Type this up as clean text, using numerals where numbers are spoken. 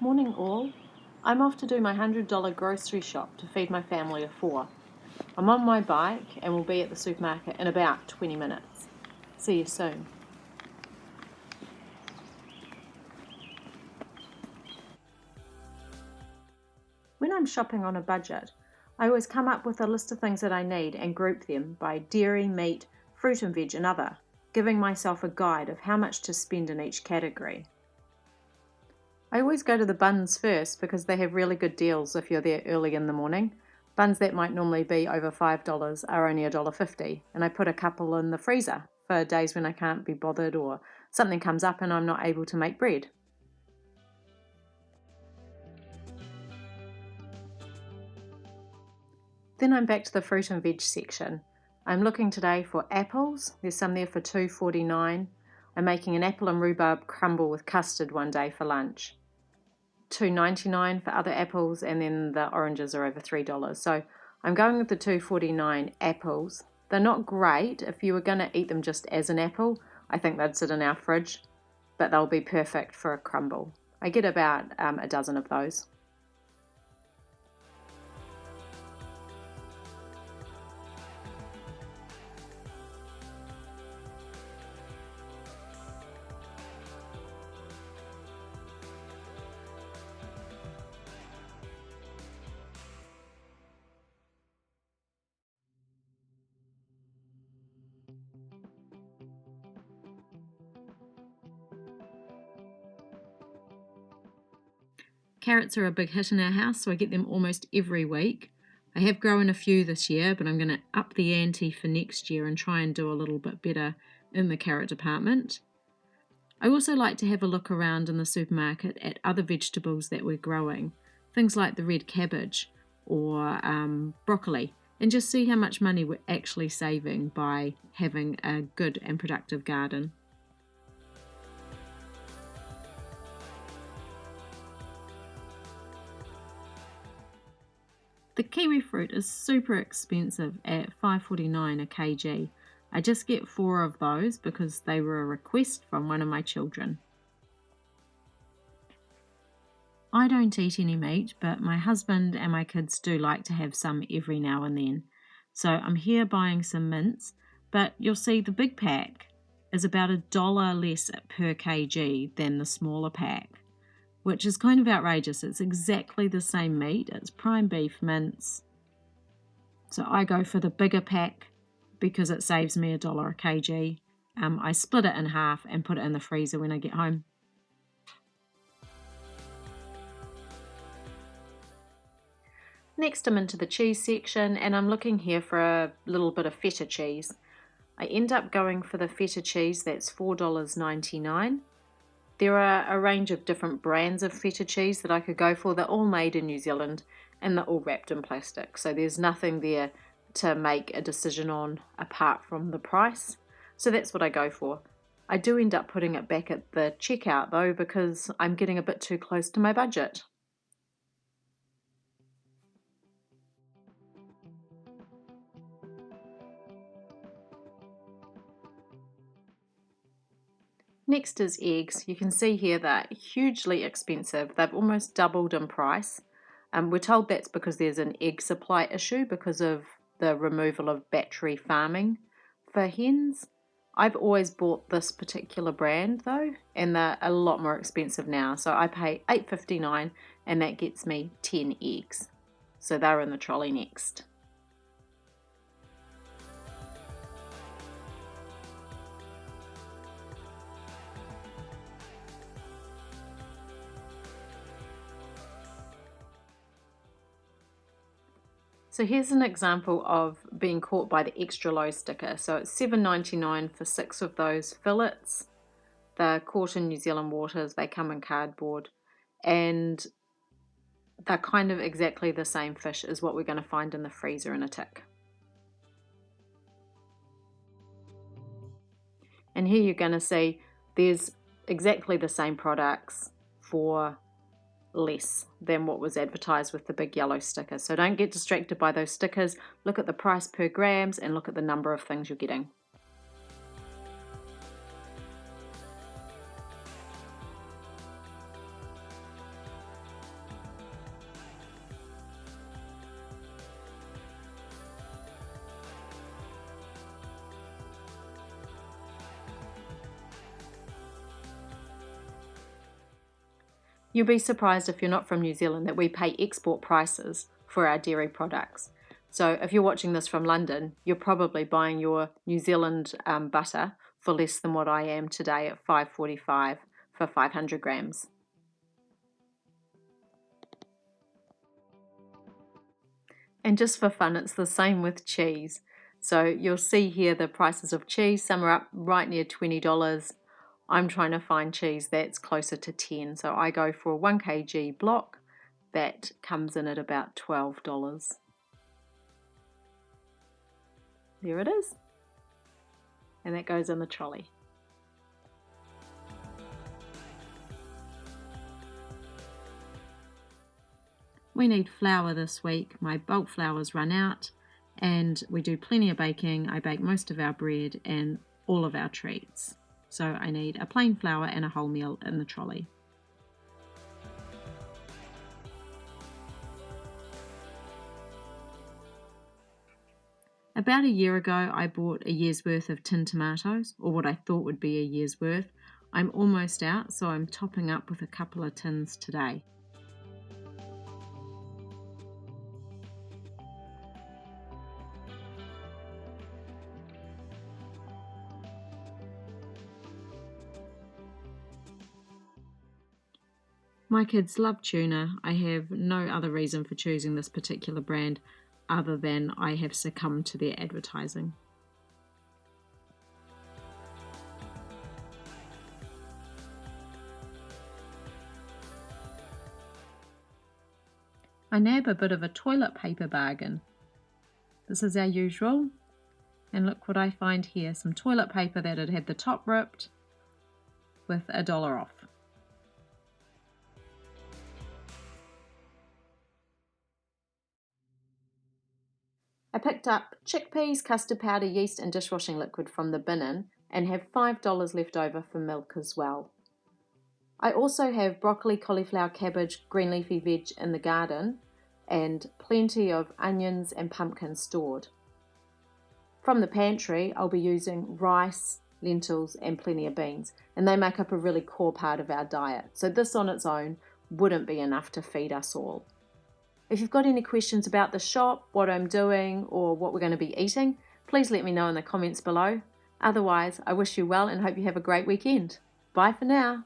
Morning all. I'm off to do my $100 grocery shop to feed my family of 4. I'm on my bike and will be at the supermarket in about 20 minutes. See you soon. When I'm shopping on a budget, I always come up with a list of things that I need and group them by dairy, meat, fruit and veg and other, giving myself a guide of how much to spend in each category. I always go to the buns first because they have really good deals if you're there early in the morning. Buns that might normally be over $5 are only $1.50, and I put a couple in the freezer for days when I can't be bothered or something comes up and I'm not able to make bread. Then I'm back to the fruit and veg section. I'm looking today for apples. There's some there for $2.49. I'm making an apple and rhubarb crumble with custard one day for lunch. $2.99 for other apples, and then the oranges are over $3. So I'm going with the $2.49 apples. They're not great. If you were going to eat them just as an apple, I think they'd sit in our fridge, but they'll be perfect for a crumble. I get about a dozen of those. Carrots are a big hit in our house, so I get them almost every week. I have grown a few this year, but I'm going to up the ante for next year and try and do a little bit better in the carrot department. I also like to have a look around in the supermarket at other vegetables that we're growing, things like the red cabbage or broccoli, and just see how much money we're actually saving by having a good and productive garden. The kiwi fruit is super expensive at $5.49 a kg. I just get 4 of those because they were a request from one of my children. I don't eat any meat, but my husband and my kids do like to have some every now and then. So I'm here buying some mince, but you'll see the big pack is about $1 less per kg than the smaller pack, which is kind of outrageous. It's exactly the same meat. It's prime beef mince. So I go for the bigger pack because it saves me $1 a kg. I split it in half and put it in the freezer when I get home. Next I'm into the cheese section and I'm looking here for a little bit of feta cheese. I end up going for the feta cheese that's $4.99. There are a range of different brands of feta cheese that I could go for. They're all made in New Zealand and they're all wrapped in plastic. So there's nothing there to make a decision on apart from the price. So that's what I go for. I do end up putting it back at the checkout though because I'm getting a bit too close to my budget. Next is eggs. You can see here they're hugely expensive. They've almost doubled in price. We're told that's because there's an egg supply issue because of the removal of battery farming for hens. I've always bought this particular brand though, and they're a lot more expensive now. So I pay $8.59 and that gets me 10 eggs. So they're in the trolley next. So here's an example of being caught by the extra low sticker. So it's $7.99 for 6 of those fillets. They're caught in New Zealand waters, they come in cardboard, and they're kind of exactly the same fish as what we're going to find in the freezer in a tick. And here you're going to see there's exactly the same products for less than what was advertised with the big yellow sticker. So don't get distracted by those stickers. Look at the price per grams and look at the number of things you're getting. You'll be surprised if you're not from New Zealand that we pay export prices for our dairy products. So if you're watching this from London, you're probably buying your New Zealand butter for less than what I am today at $5.45 for 500 grams. And just for fun, it's the same with cheese. So you'll see here the prices of cheese. Some are up right near $20. I'm trying to find cheese that's closer to 10. So I go for a 1 kg block that comes in at about $12. There it is. And that goes in the trolley. We need flour this week. My bulk flour's run out and we do plenty of baking. I bake most of our bread and all of our treats. So I need a plain flour and a wholemeal in the trolley. About a year ago, I bought a year's worth of tin tomatoes, or what I thought would be a year's worth. I'm almost out, so I'm topping up with a couple of tins today. My kids love tuna. I have no other reason for choosing this particular brand other than I have succumbed to their advertising. I nab a bit of a toilet paper bargain. This is our usual. And look what I find here, some toilet paper that had had the top ripped with $1 off. I picked up chickpeas, custard powder, yeast and dishwashing liquid from the bin and have $5 left over for milk as well. I also have broccoli, cauliflower, cabbage, green leafy veg in the garden and plenty of onions and pumpkins stored. From the pantry, I'll be using rice, lentils and plenty of beans, and they make up a really core part of our diet. So this on its own wouldn't be enough to feed us all. If you've got any questions about the shop, what I'm doing, or what we're going to be eating, please let me know in the comments below. Otherwise, I wish you well and hope you have a great weekend. Bye for now.